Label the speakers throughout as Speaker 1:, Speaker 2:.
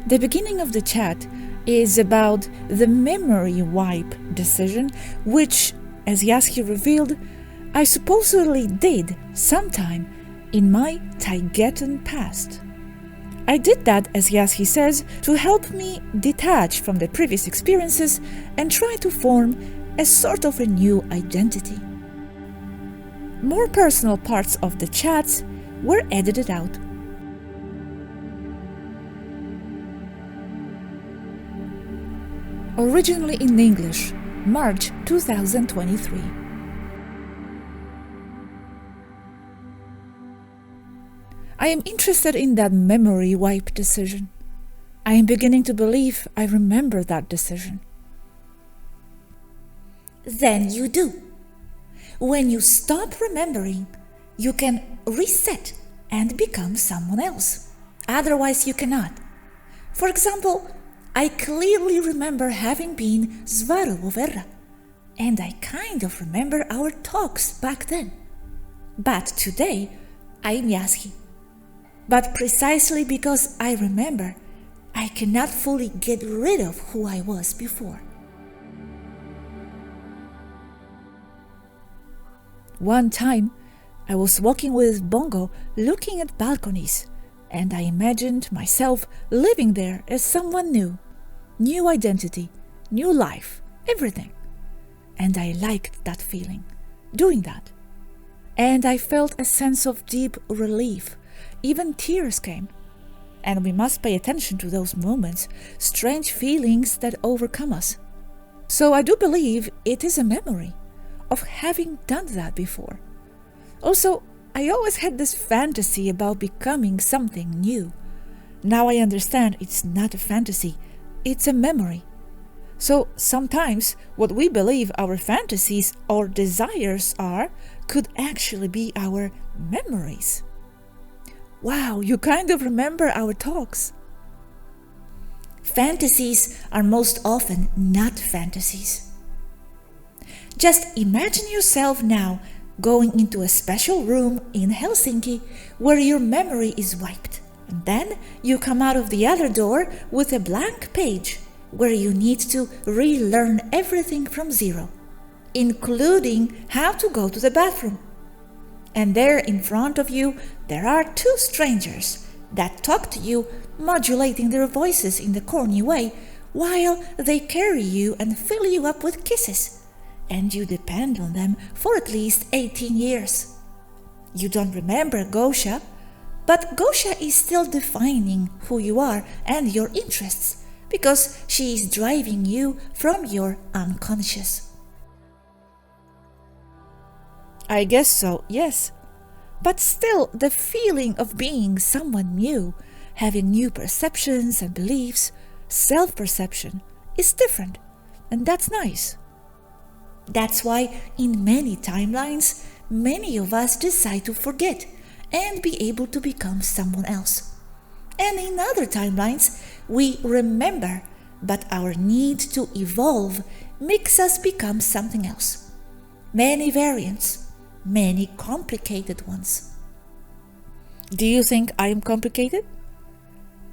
Speaker 1: The beginning of the chat is about the memory wipe decision, which, as Yazhi revealed, I supposedly did sometime in my TAYGETAN past. I did that, as Yazhi says, to help me detach from the previous experiences and try to form a sort of a new identity. More personal parts of the chats were edited out. Originally in English, March 2023. I am interested in that memory wipe decision. I am beginning to believe I remember that decision.
Speaker 2: Then you do. When you stop remembering, you can reset and become someone else. Otherwise, you cannot. For example, I clearly remember having been Svaroverra, and I kind of remember our talks back then. But today, I'm Yazhi. But precisely because I remember, I cannot fully get rid of who I was before.
Speaker 1: One time, I was walking with Bongo looking at balconies, and I imagined myself living there as someone new. New identity, new life, everything. And I liked that feeling, doing that. And I felt a sense of deep relief. Even tears came. And we must pay attention to those moments, strange feelings that overcome us. So I do believe it is a memory of having done that before. Also, I always had this fantasy about becoming something new. Now I understand it's not a fantasy, it's a memory. So sometimes what we believe our fantasies or desires are could actually be our memories. Wow, you kind of remember our talks.
Speaker 2: Fantasies are most often not fantasies. Just imagine yourself now going into a special room in Helsinki where your memory is wiped. And then you come out of the other door with a blank page where you need to relearn everything from zero, including how to go to the bathroom. And there in front of you, there are two strangers that talk to you, modulating their voices in the corny way, while they carry you and fill you up with kisses. And you depend on them for at least 18 years. You don't remember Gosha, but Gosha is still defining who you are and your interests, because she is driving you from your unconscious.
Speaker 1: I guess so, yes. But still, the feeling of being someone new, having new perceptions and beliefs, self-perception, is different, and that's nice.
Speaker 2: That's why in many timelines, many of us decide to forget and be able to become someone else. And in other timelines, we remember, but our need to evolve makes us become something else. Many variants, many complicated ones.
Speaker 1: Do you think I am complicated?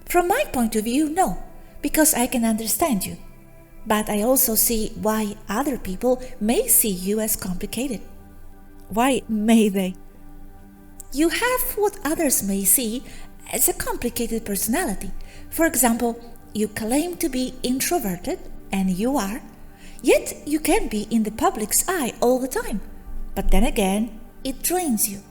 Speaker 2: From my point of view, no, because I can understand you. But I also see why other people may see you as complicated.
Speaker 1: Why may they?
Speaker 2: You have what others may see as a complicated personality. For example, you claim to be introverted, and you are, yet you can be in the public's eye all the time. But then again, it drains you.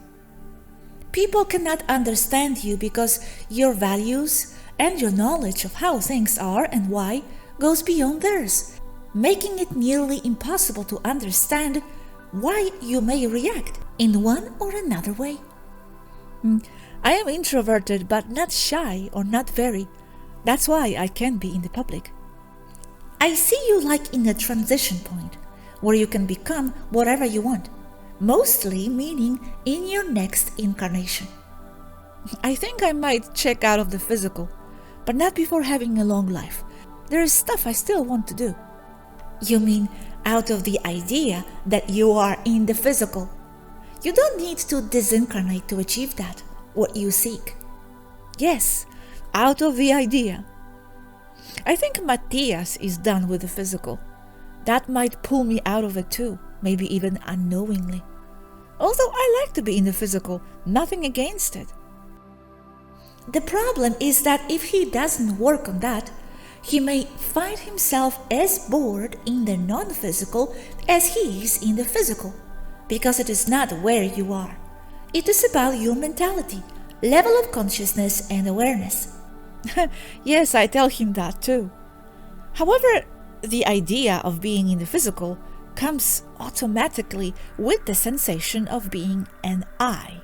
Speaker 2: People cannot understand you because your values and your knowledge of how things are and why goes beyond theirs, making it nearly impossible to understand why you may react in one or another way.
Speaker 1: I am introverted but not shy or not very. That's why I can be in the public.
Speaker 2: I see you like in a transition point where you can become whatever you want, mostly meaning in your next incarnation.
Speaker 1: I think I might check out of the physical, but not before having a long life. There is stuff I still want to do.
Speaker 2: You mean out of the idea that you are in the physical? You don't need to disincarnate to achieve that, what you seek.
Speaker 1: Yes, out of the idea. I think Matias is done with the physical. That might pull me out of it too, maybe even unknowingly. Although I like to be in the physical, nothing against it.
Speaker 2: The problem is that if he doesn't work on that, he may find himself as bored in the non-physical as he is in the physical, because it is not where you are. It is about your mentality, level of consciousness and awareness.
Speaker 1: Yes, I tell him that too. However, the idea of being in the physical comes automatically with the sensation of being an I.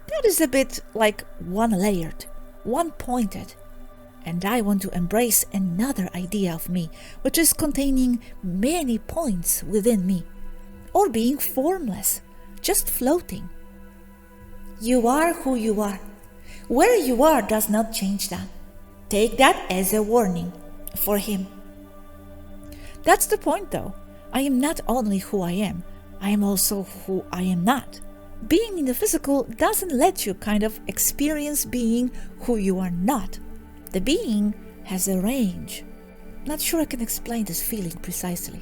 Speaker 1: That is a bit like one-layered, one-pointed. And I want to embrace another idea of me, which is containing many points within me, or being formless, just floating.
Speaker 2: You are who you are. Where you are does not change that. Take that as a warning for him.
Speaker 1: That's the point though. I am not only who I am also who I am not. Being in the physical doesn't let you kind of experience being who you are not. The being has a range. Not sure I can explain this feeling precisely.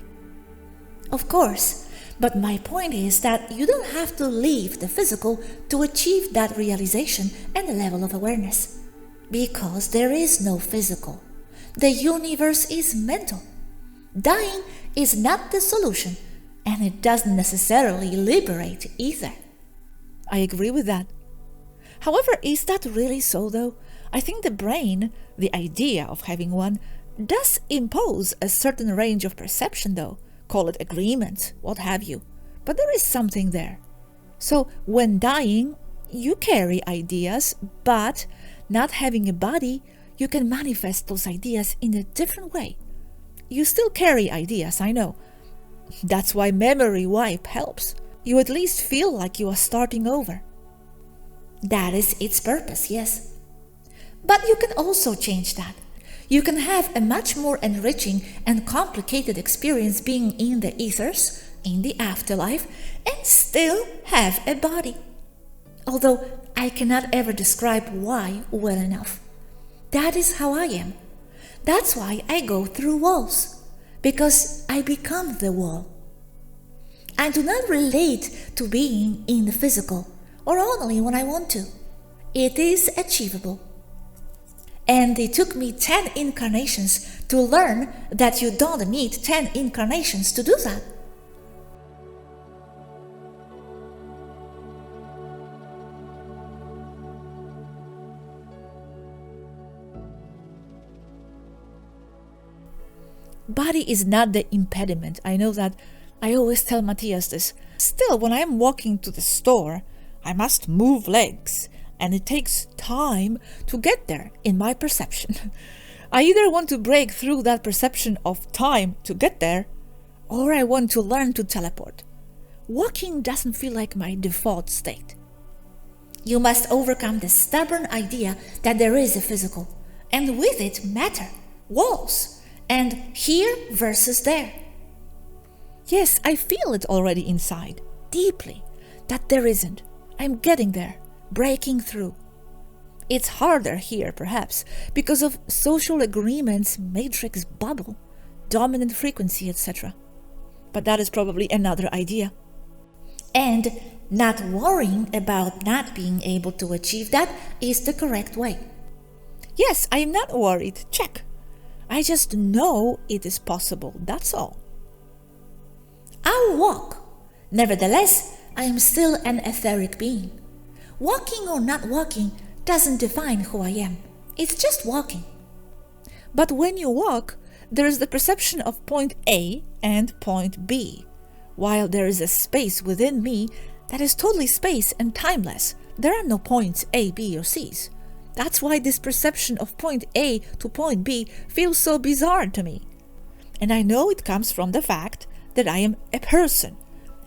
Speaker 2: Of course, but my point is that you don't have to leave the physical to achieve that realization and the level of awareness. Because there is no physical. The universe is mental. Dying is not the solution, and it doesn't necessarily liberate either.
Speaker 1: I agree with that. However, is that really so though? I think the brain, the idea of having one, does impose a certain range of perception though. Call it agreement, what have you. But there is something there. So when dying, you carry ideas, but not having a body, you can manifest those ideas in a different way. You still carry ideas, I know. That's why memory wipe helps. You at least feel like you are starting over.
Speaker 2: That is its purpose, yes. But you can also change that. You can have a much more enriching and complicated experience being in the ethers, in the afterlife, and still have a body. Although I cannot ever describe why well enough. That is how I am. That's why I go through walls, because I become the wall. I do not relate to being in the physical, or only when I want to. It is achievable. And it took me 10 incarnations to learn that you don't need 10 incarnations to do that.
Speaker 1: Body is not the impediment. I know that. I always tell Matias this. Still, when I am walking to the store, I must move legs, and it takes time to get there in my perception. I either want to break through that perception of time to get there, or I want to learn to teleport. Walking doesn't feel like my default state.
Speaker 2: You must overcome the stubborn idea that there is a physical, and with it matter, walls, and here versus there.
Speaker 1: Yes, I feel it already inside, deeply, that there isn't. I'm getting there, breaking through. It's harder here, perhaps, because of social agreements, matrix bubble, dominant frequency, etc. But that is probably another idea.
Speaker 2: And not worrying about not being able to achieve that is the correct way.
Speaker 1: Yes, I am not worried, check. I just know it is possible, that's all.
Speaker 2: I'll walk. Nevertheless, I am still an etheric being. Walking or not walking doesn't define who I am. It's just walking.
Speaker 1: But when you walk, there is the perception of point A and point B, while there is a space within me that is totally space and timeless. There are no points A, B, or C's. That's why this perception of point A to point B feels so bizarre to me. And I know it comes from the fact that I am a person,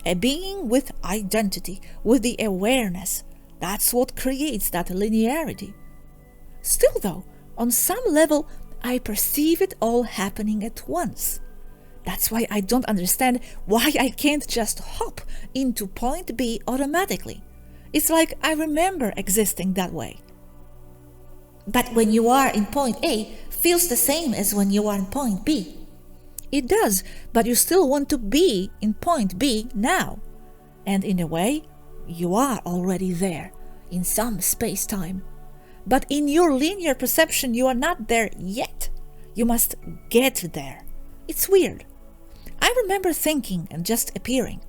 Speaker 1: a being with identity, with the awareness. That's what creates that linearity. Still though, on some level, I perceive it all happening at once. That's why I don't understand why I can't just hop into point B automatically. It's like I remember existing that way.
Speaker 2: But when you are in point A, feels the same as when you are in point B.
Speaker 1: It does, but you still want to be in point B now. And in a way, you are already there, in some space-time. But in your linear perception, you are not there yet. You must get there. It's weird. I remember thinking and just appearing.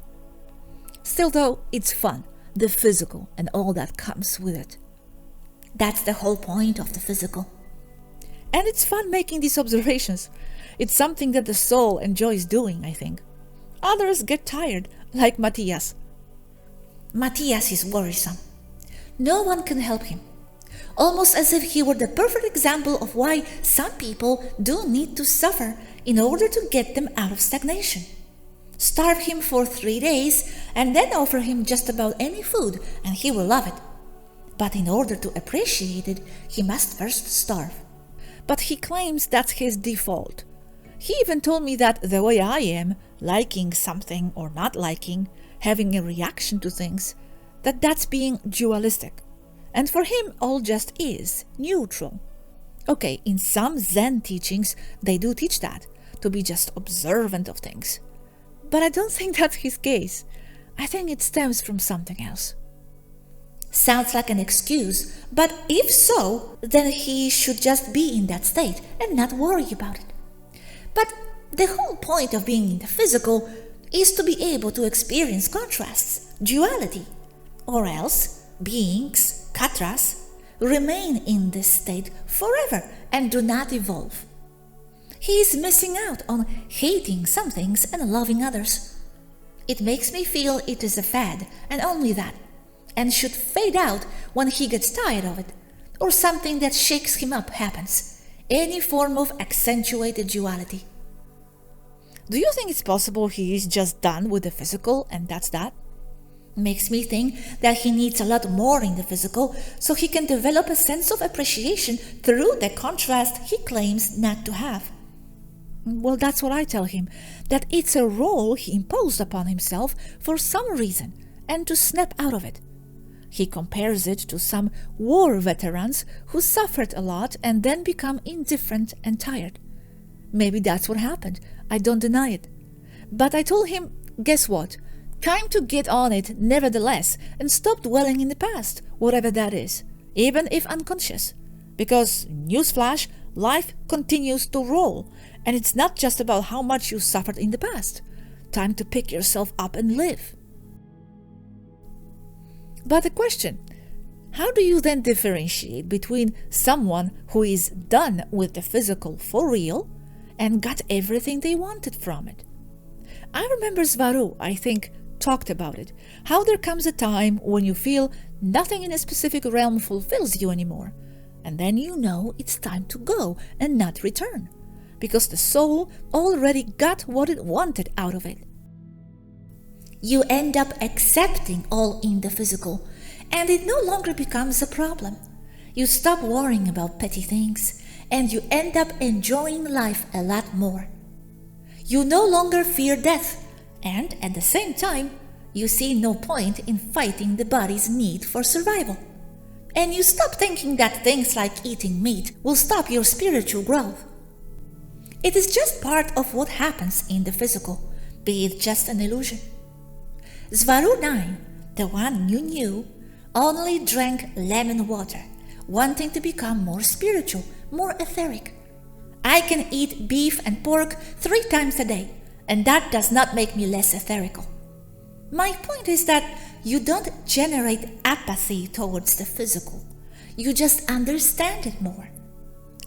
Speaker 1: Still though, it's fun, the physical and all that comes with it.
Speaker 2: That's the whole point of the physical.
Speaker 1: And it's fun making these observations. It's something that the soul enjoys doing, I think. Others get tired, like Matias.
Speaker 2: Matias is worrisome. No one can help him. Almost as if he were the perfect example of why some people do need to suffer in order to get them out of stagnation. Starve him for 3 days and then offer him just about any food and he will love it. But in order to appreciate it, he must first starve.
Speaker 1: But he claims that's his default. He even told me that the way I am, liking something or not liking, having a reaction to things, that's being dualistic. And for him, all just is neutral. Okay, in some Zen teachings, they do teach that, to be just observant of things. But I don't think that's his case. I think it stems from something else.
Speaker 2: Sounds like an excuse, but if so, then he should just be in that state and not worry about it. But the whole point of being in the physical is to be able to experience contrasts, duality, or else beings, katras, remain in this state forever and do not evolve. He is missing out on hating some things and loving others. It makes me feel it is a fad and only that, and should fade out when he gets tired of it, or something that shakes him up happens, any form of accentuated duality.
Speaker 1: Do you think it's possible he is just done with the physical and that's that?
Speaker 2: Makes me think that he needs a lot more in the physical so he can develop a sense of appreciation through the contrast he claims not to have.
Speaker 1: Well, that's what I tell him, that it's a role he imposed upon himself for some reason, and to snap out of it. He compares it to some war veterans who suffered a lot and then become indifferent and tired. Maybe that's what happened, I don't deny it. But I told him, guess what? Time to get on it nevertheless and stop dwelling in the past, whatever that is, even if unconscious. Because, newsflash, life continues to roll, and it's not just about how much you suffered in the past. Time to pick yourself up and live. But the question, how do you then differentiate between someone who is done with the physical for real and got everything they wanted from it? I remember Svaru, I think, talked about it, how there comes a time when you feel nothing in a specific realm fulfills you anymore, and then you know it's time to go and not return, because the soul already got what it wanted out of it.
Speaker 2: You end up accepting all in the physical, and it no longer becomes a problem. You stop worrying about petty things, and you end up enjoying life a lot more. You no longer fear death, and at the same time, you see no point in fighting the body's need for survival. And you stop thinking that things like eating meat will stop your spiritual growth. It is just part of what happens in the physical, be it just an illusion. Svaru 9, the one you knew, only drank lemon water, wanting to become more spiritual, more etheric. I can eat beef and pork 3 times a day, and that does not make me less etherical. My point is that you don't generate apathy towards the physical. You just understand it more.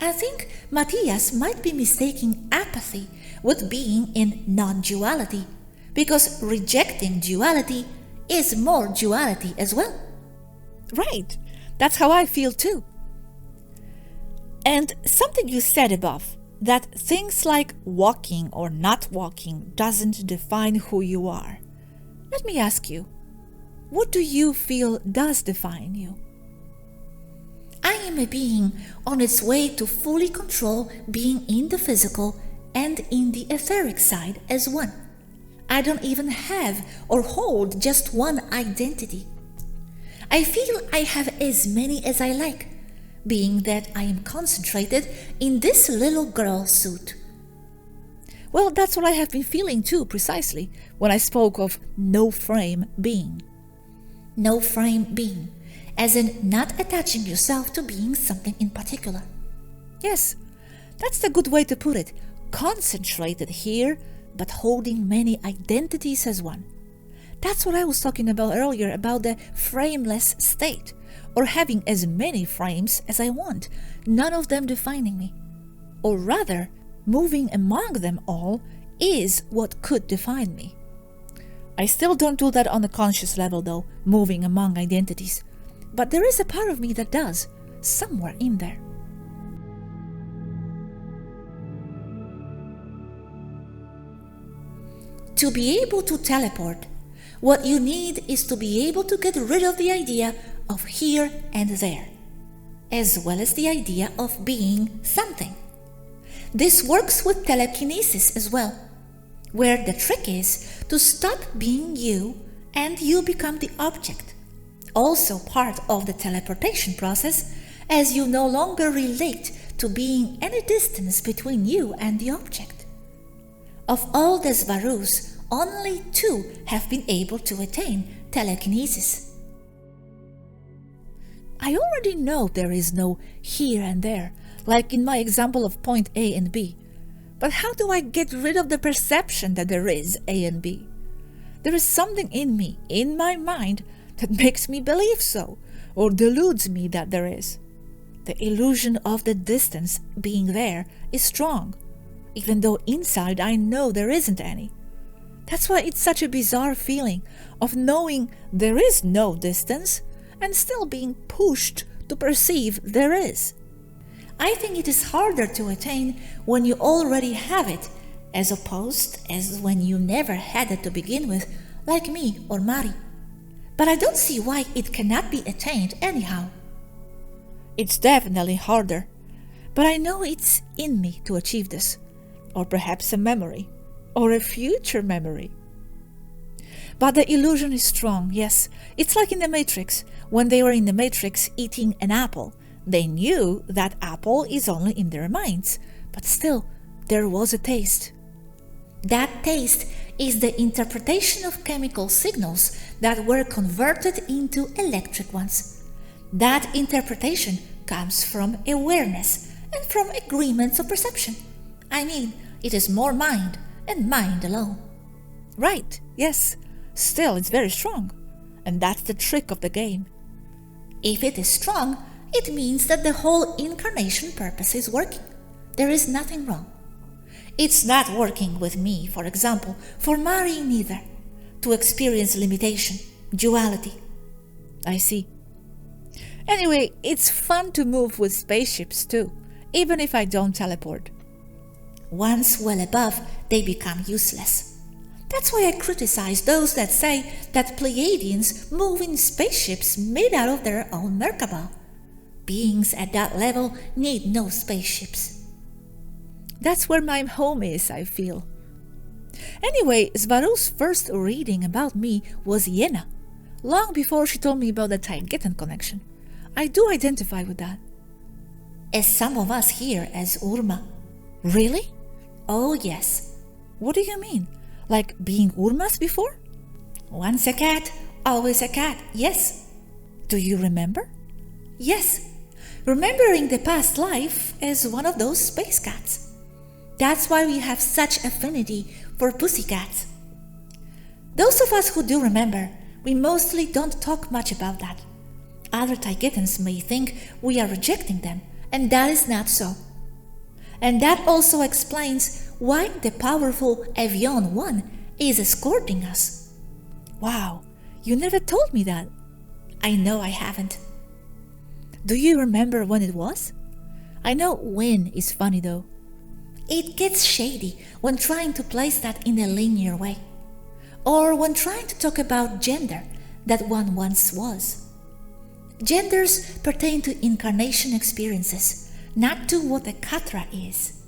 Speaker 2: I think Matias might be mistaking apathy with being in non-duality, because rejecting duality is more duality as well.
Speaker 1: Right, that's how I feel too. And something you said above, that things like walking or not walking doesn't define who you are. Let me ask you, what do you feel does define you?
Speaker 2: I am a being on its way to fully control being in the physical and in the etheric side as one. I don't even have or hold just one identity. I feel I have as many as I like, being that I am concentrated in this little girl suit.
Speaker 1: Well, that's what I have been feeling too, precisely, when I spoke of no-frame being.
Speaker 2: No-frame being, as in not attaching yourself to being something in particular.
Speaker 1: Yes, that's the good way to put it. Concentrated here, but holding many identities as one. That's what I was talking about earlier, about the frameless state, or having as many frames as I want, none of them defining me. Or rather, moving among them all is what could define me. I still don't do that on a conscious level though, moving among identities. But there is a part of me that does, somewhere in there.
Speaker 2: To be able to teleport, what you need is to be able to get rid of the idea of here and there, as well as the idea of being something. This works with telekinesis as well, where the trick is to stop being you and you become the object. Also part of the teleportation process, as you no longer relate to being any distance between you and the object. Of all the Svarus, only 2 have been able to attain telekinesis.
Speaker 1: I already know there is no here and there, like in my example of point A and B. But how do I get rid of the perception that there is A and B? There is something in me, in my mind, that makes me believe so, or deludes me that there is. The illusion of the distance being there is strong, even though inside I know there isn't any. That's why it's such a bizarre feeling of knowing there is no distance and still being pushed to perceive there is.
Speaker 2: I think it is harder to attain when you already have it, as opposed as when you never had it to begin with, like me or Mari. But I don't see why it cannot be attained anyhow.
Speaker 1: It's definitely harder, but I know it's in me to achieve this, or perhaps a memory, or a future memory. But the illusion is strong, yes. It's like in the Matrix. When they were in the Matrix eating an apple, they knew that apple is only in their minds, but still, there was a taste.
Speaker 2: That taste is the interpretation of chemical signals that were converted into electric ones. That interpretation comes from awareness and from agreements of perception. I mean, it is more mind and mind alone.
Speaker 1: Right, yes. Still, it's very strong. And that's the trick of the game.
Speaker 2: If it is strong, it means that the whole incarnation purpose is working. There is nothing wrong. It's not working with me, for example, for Mari neither, to experience limitation, duality.
Speaker 1: I see. Anyway, it's fun to move with spaceships too, even if I don't teleport.
Speaker 2: Once well above, they become useless. That's why I criticize those that say that Pleiadians move in spaceships made out of their own Merkaba. Beings at that level need no spaceships.
Speaker 1: That's where my home is, I feel. Anyway, Svaru's first reading about me was Yena, long before she told me about the TAYGETAN connection. I do identify with that.
Speaker 2: As some of us here as Urmah.
Speaker 1: Really?
Speaker 2: Oh yes.
Speaker 1: What do you mean? Like being Urmahs before?
Speaker 2: Once a cat, always a cat, yes.
Speaker 1: Do you remember?
Speaker 2: Yes. Remembering the past life as one of those space cats. That's why we have such affinity for pussycats. Those of us who do remember, we mostly don't talk much about that. Other TAYGETANs may think we are rejecting them, and that is not so. And that also explains why the powerful Avion 1 is escorting us.
Speaker 1: Wow, you never told me that.
Speaker 2: I know I haven't.
Speaker 1: Do you remember when it was? I know when is funny though.
Speaker 2: It gets shady when trying to place that in a linear way, or when trying to talk about gender that one once was. Genders pertain to incarnation experiences, not to what a Katra is.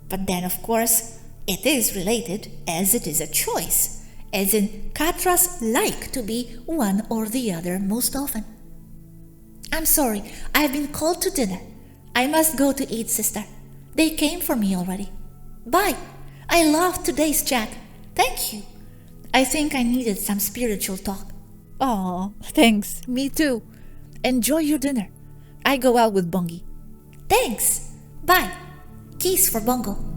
Speaker 2: But then, of course, it is related as it is a choice, as in Katras like to be one or the other most often. I'm sorry, I have been called to dinner. I must go to eat, sister. They came for me already. Bye. I loved today's chat. Thank you. I think I needed some spiritual talk.
Speaker 1: Aw, thanks. Me too. Enjoy your dinner. I go out with Bongi.
Speaker 2: Thanks. Bye. Kiss for Bongo.